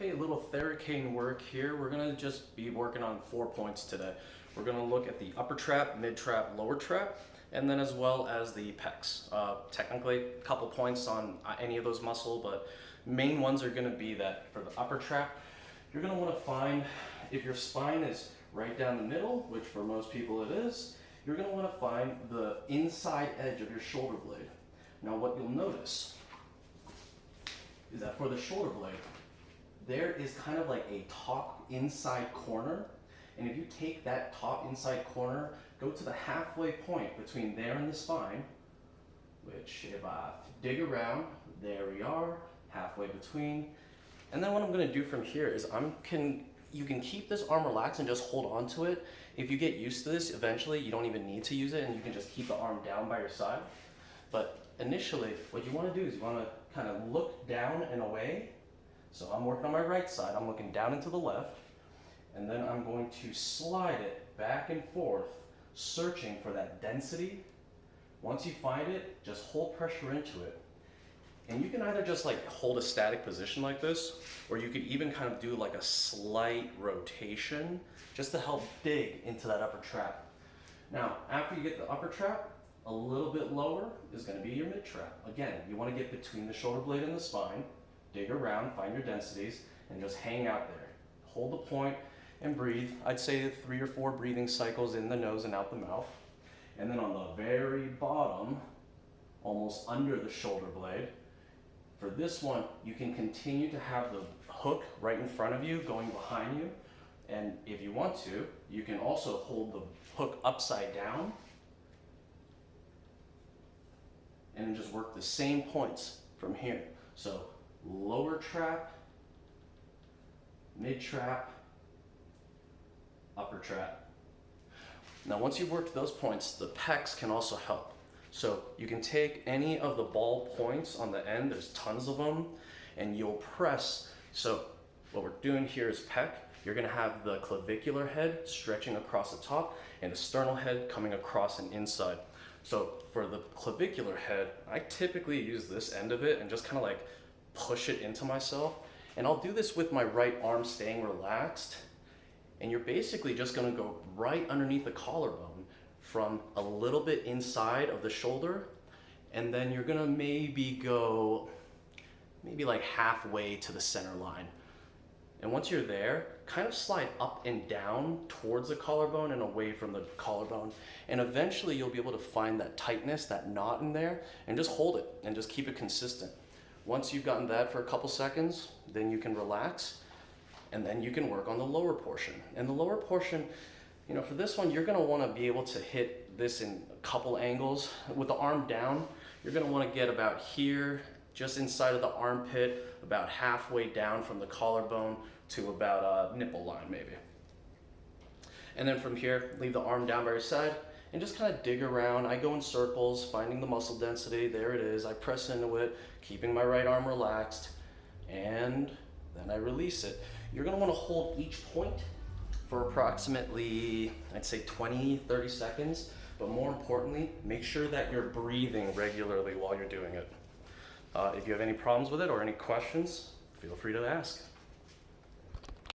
Okay, a little Theracane work here. We're gonna just be working on 4 points today. We're gonna look at the upper trap, mid trap, lower trap, and then as well as the pecs. Technically, a couple points on any of those muscle, but main ones are gonna be that for the upper trap, you're gonna wanna find if your spine is right down the middle, which for most people it is, you're gonna wanna find the inside edge of your shoulder blade. Now what you'll notice is that for the shoulder blade, there is kind of like a top inside corner, and if you take that top inside corner, go to the halfway point between there and the spine, which if I dig around, there we are, halfway between. And then what I'm gonna do from here is you can keep this arm relaxed and just hold on to it. If you get used to this, eventually you don't even need to use it and you can just keep the arm down by your side. But initially, what you wanna do is you wanna kind of look down and away. So I'm working on my right side, I'm looking down and to the left, and then I'm going to slide it back and forth, searching for that density. Once you find it, just hold pressure into it. And you can either just like hold a static position like this, or you could even kind of do like a slight rotation just to help dig into that upper trap. Now, after you get the upper trap, a little bit lower is going to be your mid trap. Again, you want to get between the shoulder blade and the spine, dig around, find your densities, and just hang out there. Hold the point and breathe. I'd say 3 or 4 breathing cycles in the nose and out the mouth. And then on the very bottom, almost under the shoulder blade, for this one, you can continue to have the hook right in front of you, going behind you. And if you want to, you can also hold the hook upside down and just work the same points from here. So lower trap, mid trap, upper trap. Now once you've worked those points, the pecs can also help. So you can take any of the ball points on the end, there's tons of them, and you'll press. So what we're doing here is pec. You're gonna have the clavicular head stretching across the top and the sternal head coming across and inside. So for the clavicular head, I typically use this end of it and just kind of like push it into myself. And I'll do this with my right arm staying relaxed. And you're basically just gonna go right underneath the collarbone from a little bit inside of the shoulder. And then you're gonna maybe go like halfway to the center line. And once you're there, kind of slide up and down towards the collarbone and away from the collarbone. And eventually you'll be able to find that tightness, that knot in there, and just hold it and just keep it consistent. Once you've gotten that for a couple seconds, then you can relax, and then you can work on the lower portion. And the lower portion, you know, for this one, you're gonna wanna be able to hit this in a couple angles. With the arm down, you're gonna wanna get about here, just inside of the armpit, about halfway down from the collarbone to about a nipple line maybe. And then from here, leave the arm down by your side and just kind of dig around. I go in circles, finding the muscle density. There it is. I press into it, keeping my right arm relaxed, and then I release it. You're gonna wanna hold each point for approximately, I'd say 20, 30 seconds, but more importantly, make sure that you're breathing regularly while you're doing it. If you have any problems with it or any questions, feel free to ask.